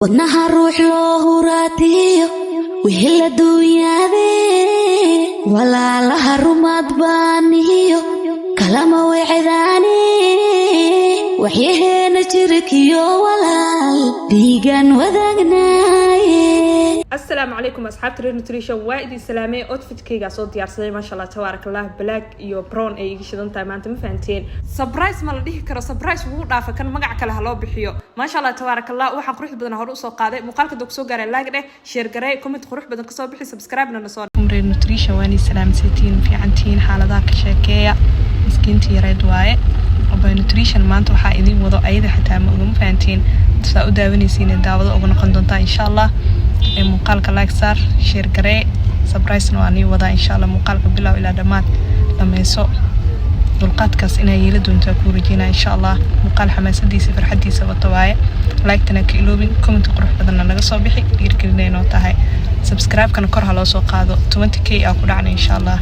wadnaha ruux loo huraatiyo wixii la duunyadee walaalaha rumaad baaniyo kalama wicdaani waxyaheena jirkiyo walaal dhiigan wadaagnaaye. السلام عليكم أصحاب تريد نوتريشن وايد سلامي أوتفيت كيغا صوت ديارسداي ما شاء الله تبارك الله بلاك iyo brown ay iga shidantahay maanta ma fahanteen surprise ma la dhihi karo surprise wuu dhaafa kan magac kale ha loo bixiyo ma sha Allah تبارك الله waxaan qurux badan hore u soo qaaday muuqaalka dog soo gaaray like dheh share garay comment qurux badan ka soo bixi subscribe na soo umreed nutrition waani salaamsitiin fiicantiin xaaladaha ka sheekeeya miskiintii yareed waaye oo nutrition maanta waxa idin wado ayada xitaa ma ugu fahanteen saa u daawanaysiin daawada ugu noqon doonta insha Allah muuqaalka like saar share garee surprise no ani wada insha Allah muuqaalka bilow ilaa dhamaad dhameeso dulqaadkaas inay yeelo doonto ku rajayna insha Allah muuqaal xamaasadiisa farxadiisa wato waaye like tana ka iloobin comment qurux badan naga soo bixi dhiirgelinayno tahay subscribe kana kor ha loo soo qaado 20k aa ku dhacna insha Allah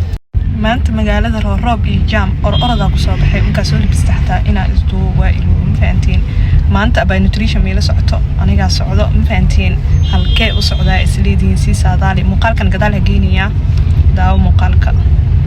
maanta magaalada roob iyo jam orada ku soo baxay inka soo libista xataa ina isduu waa iloo ma fahantiin maanta abay nutrition meela socoto aniga socdo ma fahantiin halkee u socdaa isleediin si saadaali muuqaalkan gadaal ha geeniya daawo muuqaalka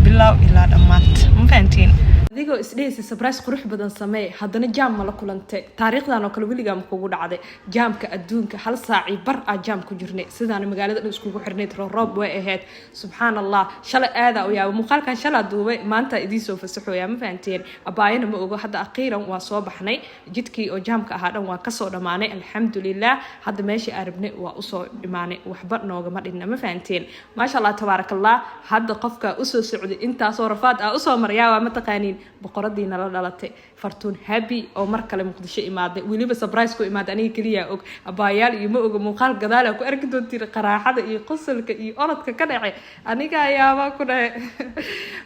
bilow ilaa dhamaad ma fahantiin adigoo isdheeyay surprise qurux badan samee haddana jam ma la kulantay taariikhdan oo kale wiliga ma kugu dhacday jamka adduunka hal saaci bar ah jam ku jirnay sidaan magaalada dhan isku xirneed roob way ahayd subhanallah shalay aada oo yaa muuqaalkan shalay duubay maanta idin soo fasaxooya ma fahanteen abaayana ma ogo hadda akhiiran waa soo baxnay jidkii oo jamka ahaa dhan waa ka soo dhamaanay alxamdulillah hadda meeshii arabnay waa u soo dhimaanay waxba nooga ma dhinna ma fahanteen ma sha Allah tabarakallah hadda qofka u soo socday intaas oo rafaad ah u soo maryaa waa ma taqaaniin boqoradiina la dhalatay fartuun happy oo mar kale muqdisho imaaday waliba surprise ku imaaday aniga kaliya og abaayaal iyo ma oga muuqaal gadaal ku arki doontiin qaraaxada iyo qosolka iyo orodka ka dhacay aniga ayaaba ku dhahay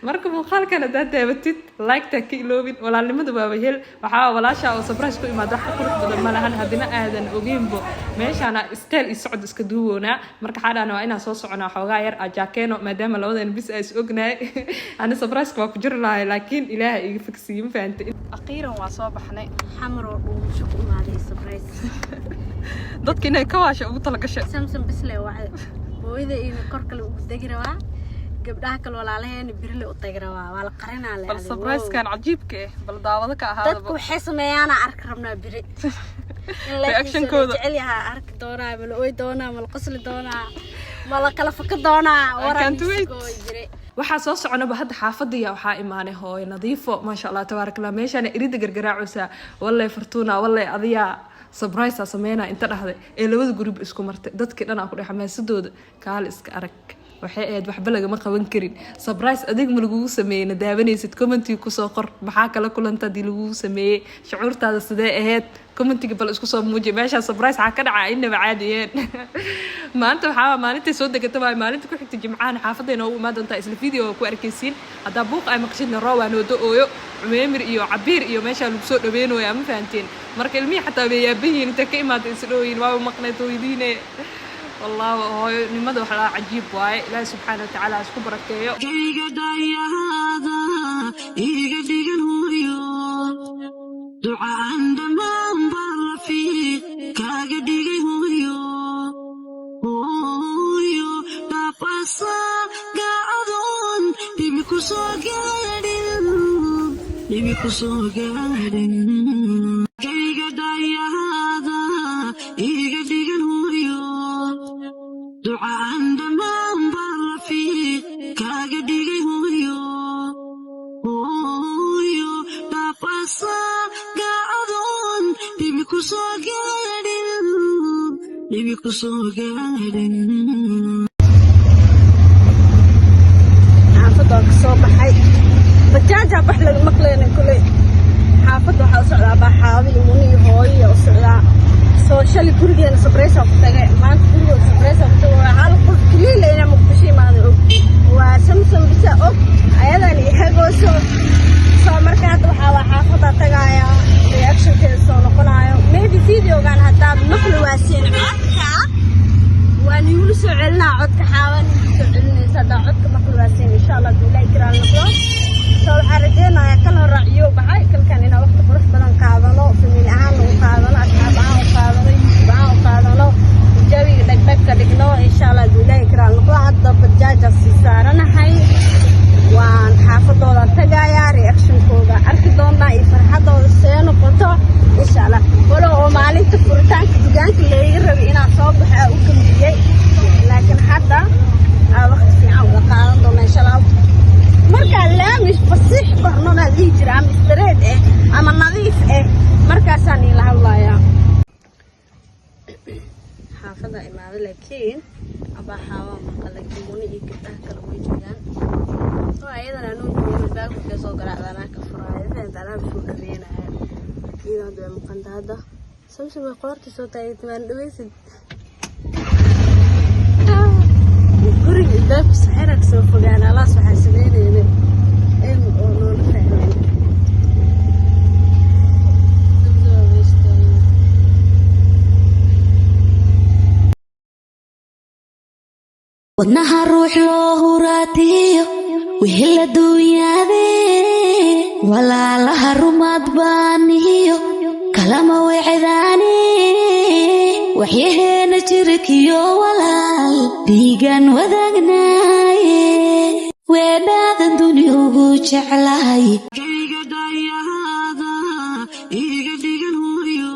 marka muuqaalkana daabatid like ta ka iloobin walaalnimada waa wehel waxa walaasha oo surprise ku imaaday wax qurux badan ma lahan hadina aadan ogeynbo meeshana style iyo socod iska duuboona marka xaadana waa inaan soo soconaa xoogaa yar ajakeeno maadaama labadan bis ay is ognaay ana surprise waa ku jir lahay laakiin ilaahay iga fiksiyo ma fahanteen akhiiran waa soo baxnay xamar oo uu shaqo maaday surprise dadka inay ka waasho ugu tala gashay samsam bisle waa hooyada in kor kale ugu degrawaa gabdhaha kale walaalaheena birle u tagrawaa waa la qarinaa bal surprise kan cajiibka ah bal daawada ka ahaada dadku waxay sameeyaan ark rabnaa biri reaction kooda jecel yahay ark doonaa mal ooy doonaa mal qosli doonaa mal kala faka doonaa waran waxa soo soconaba hadda xaafadaya waxa iimaanay hooyo nadiifo ma sha Allah tabarakallah meeshana irida gargaraacusa wallahi fartuuna wallahi adiya surprise sameeyna inta dhaxday ee labada group isku martay dadkii dhan ku dhaxamaasadooda kaal iska arag waxay aad waxba laga ma qaban karin surprise adig ma lagu sameeyay daawanaysid commenti ku soo qor maxaa kala kulanta dii lagu sameeyay shucuurtaada sidee ahayd commentiga bal isku soo muuji meesha surprise ka dhacay inaba caadiyeen maanta waxa maalintii soo degatay maalintii ku xigtay jimcahan xaafadeena oo imaad doonta isla video ku arkaysiin hada buuq ay maqshidna roowaan oo dooyo umeemir iyo cabiir iyo meesha lagu soo dhaweynooyo ama fahanteen marka ilmihi xataa way yaabihiin inta ka imaad isdhooyin waa maqnay tooydiine والله هاي نمد وحلا عجيب واي لا سبحانه وتعالى اسكو بركيو كيغا دايا هذا ايغا ديغن هوريو دعاء عندما برفي كاغا ديغي هوريو هوريو تاباسا قاعدون بيمكو سوغادين كيغا دايا هذا ايغا ديغن هوريو دعاء عندما برفي كاغا ديغي هوريو تاباسا قاعدون بيمكو سوغادين حافظك صباحي بجاجة بحلى المقلين كله حافظ waxaa socdaa baaxaadi muni hooyo socdaa social gurigeena surprise ku tagay maanta guriga surprise ku tagay hal qof kaliya ina muqdisho imaado waa samsam bisa og ayadan ihagooso soo markaa waxa xaafada tagaya reaction keeda soo noqonayo maybe video-gan hadaa maqli waasiin codka waan igu soo celinaa codka xaawan soo celinaysa hadaa codka maqli waasiin insha Allah ilaahay kiraan noqdo soo xaradeenaya kala raaciyo baxay kalkan ina waqti qurux badan qaadano family ahaan u qaadano asxaab ahaan u qaadano حافظة إمامة لكن أبا حاوة مقالك يموني إيكتاه كالويجيان وأيضا أنو يمين الباق وكيسو قرأ ذانا كفرايا فهد أنا بشو أرينا إذا هذا المقند هذا سمسم يقولارتي صوتا يتمان دويسد قرق الباب سحرك سوف قانا الله سبحانه سنين إن أولون فعلين wadnaha ruux loo huraatiyo wixii la duunyadee walaalaha rumaad baaniyo kalama wecdaane waxyaheena jirkiyo walaal dhiigan wadaagnaaye weedhaadan duni ugu jeclahay kayga dhayaada iga dhigan huyo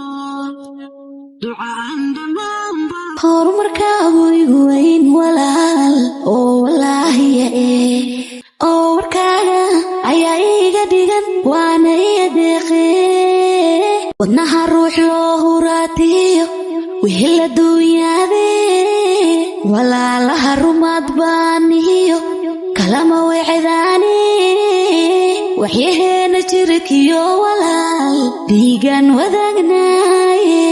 ducaan dhammaanba horumarkaagu igu weyn walaal oo walaahiya oo warkaaga ayaa iga dhigan waana iya deeqee wadnaha ruux loo huraatiyo wixii la duunyadee walaalaha rumaad baaniyo kalama wecdaane waxyaheena jirkiyo walaal dhiigan wadaagnaaye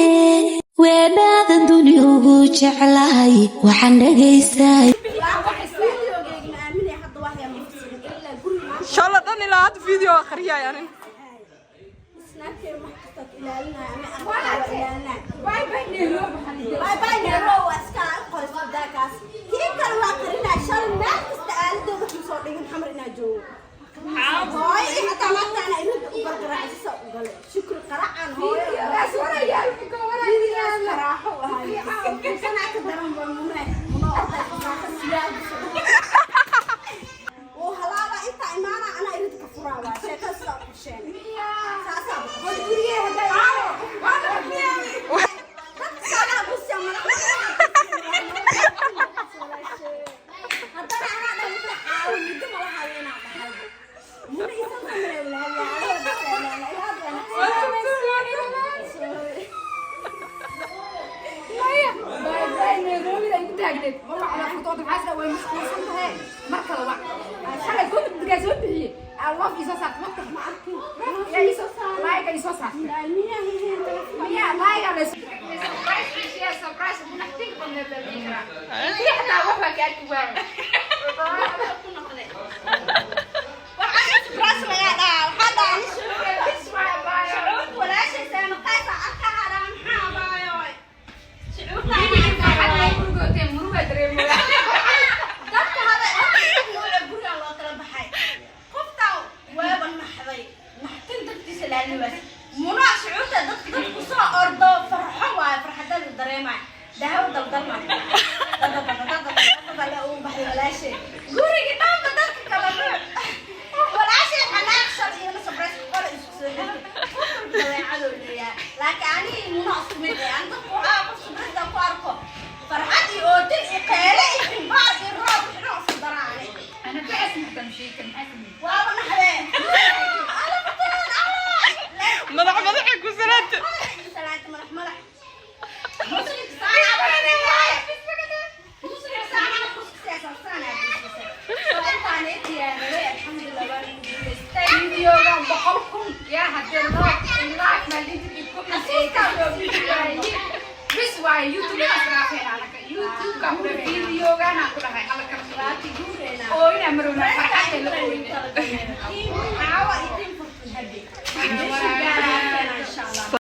weedhaadan duni ugu jeclahay waxaan dhagaystay شاء دان إلى هذا فيديو آخرية يعني بس واي يوتيوب